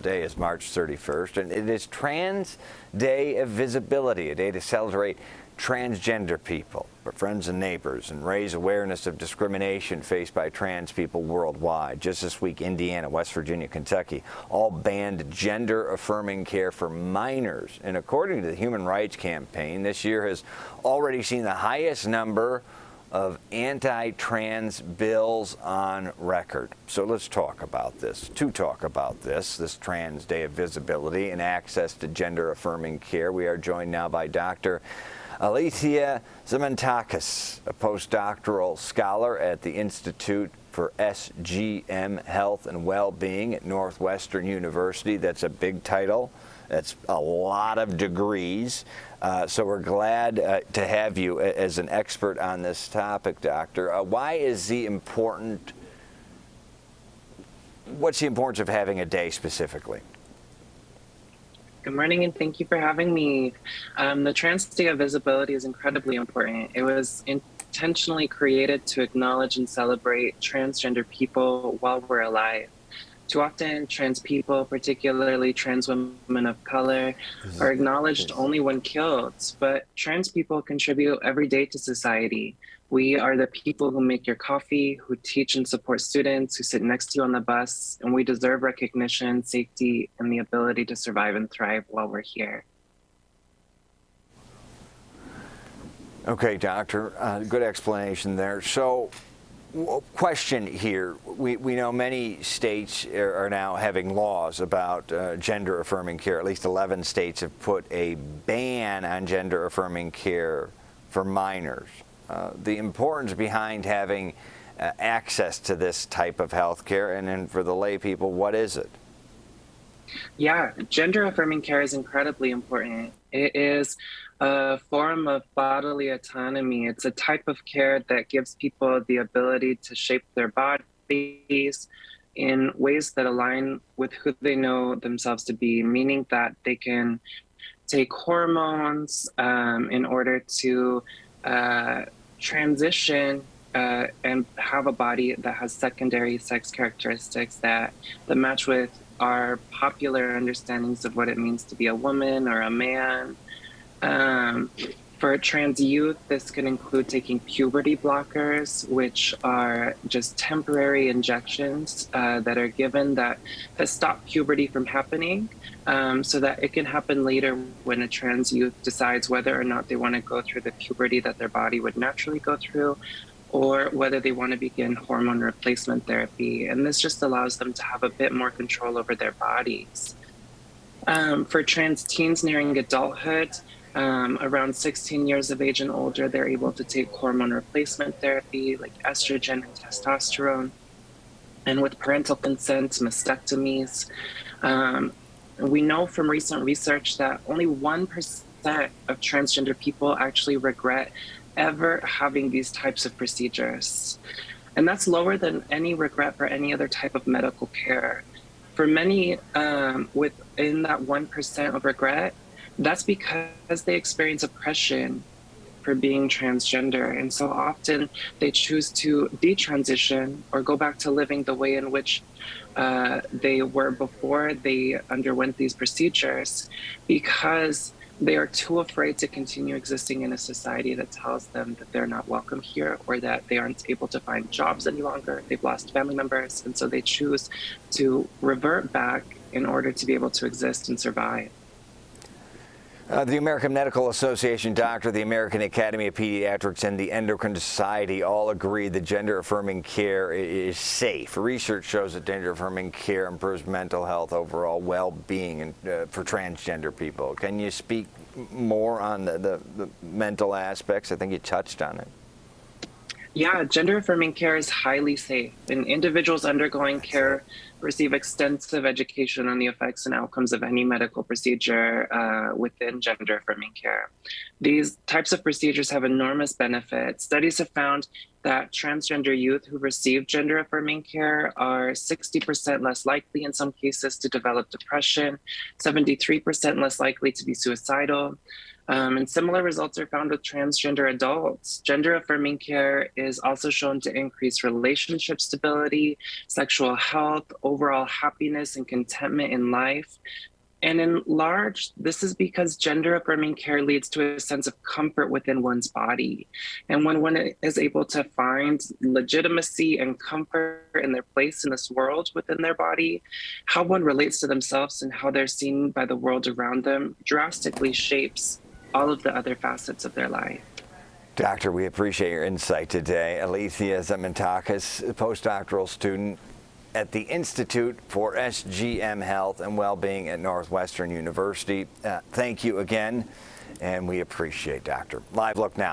Today is March 31st, and it is Trans Day of Visibility, a day to celebrate transgender people, our friends and neighbors, and raise awareness of discrimination faced by trans people worldwide. Just this week, Indiana, West Virginia, Kentucky all banned gender-affirming care for minors. And according to the Human Rights Campaign, this year has already seen the highest number of anti-trans bills on record. So let's talk about this. To talk about this Trans Day of Visibility and access to gender-affirming care, we are joined now by Dr. Alethea Xentakis, a postdoctoral scholar at the Institute for SGM Health and Well-Being at Northwestern University. That's a big title. That's a lot of degrees. So we're glad to have you as an expert on this topic, Doctor. What's the importance of having a day specifically? Good morning, and thank you for having me. The Trans Day of Visibility is incredibly important. It was intentionally created to acknowledge and celebrate transgender people while we're alive. Too often, trans people, particularly trans women of color, are acknowledged only when killed, but trans people contribute every day to society. We are the people who make your coffee, who teach and support students, who sit next to you on the bus, and we deserve recognition, safety, and the ability to survive and thrive while we're here. Okay, Doctor, good explanation there. So, question here. We know many states are now having laws about gender-affirming care. At least 11 states have put a ban on gender-affirming care for minors. The importance behind having access to this type of health care, and then for the lay people, what is it? Yeah, gender-affirming care is incredibly important. It is a form of bodily autonomy. It's a type of care that gives people the ability to shape their bodies in ways that align with who they know themselves to be, meaning that they can take hormones in order to transition and have a body that has secondary sex characteristics that match with our popular understandings of what it means to be a woman or a man. For trans youth, this can include taking puberty blockers, which are just temporary injections that are given that stop puberty from happening, so that it can happen later when a trans youth decides whether or not they want to go through the puberty that their body would naturally go through, or whether they want to begin hormone replacement therapy. And this just allows them to have a bit more control over their bodies. For trans teens nearing adulthood, around 16 years of age and older, they're able to take hormone replacement therapy like estrogen and testosterone. And with parental consent, mastectomies. We know from recent research that only 1% of transgender people actually regret ever having these types of procedures. And that's lower than any regret for any other type of medical care. For many, within that 1% of regret, that's because they experience oppression for being transgender. And so often they choose to detransition or go back to living the way in which they were before they underwent these procedures, because they are too afraid to continue existing in a society that tells them that they're not welcome here, or that they aren't able to find jobs any longer. They've lost family members, and so they choose to revert back in order to be able to exist and survive. The American Medical Association, Doctor, the American Academy of Pediatrics, and the Endocrine Society all agree that gender-affirming care is safe. Research shows that gender-affirming care improves mental health, overall well-being for transgender people. Can you speak more on the mental aspects? I think you touched on it. Yeah, gender-affirming care is highly safe, and individuals undergoing care receive extensive education on the effects and outcomes of any medical procedure within gender-affirming care. These types of procedures have enormous benefits. Studies have found that transgender youth who receive gender-affirming care are 60% less likely in some cases to develop depression, 73% less likely to be suicidal. And similar results are found with transgender adults. Gender affirming care is also shown to increase relationship stability, sexual health, overall happiness, and contentment in life. And in large, this is because gender affirming care leads to a sense of comfort within one's body. And when one is able to find legitimacy and comfort in their place in this world within their body, how one relates to themselves and how they're seen by the world around them drastically shapes all of the other facets of their life. Doctor, we appreciate your insight today. Alethea Zementakis, postdoctoral student at the Institute for SGM Health and Wellbeing at Northwestern University. Thank you again, and we appreciate Doctor. Live Look now.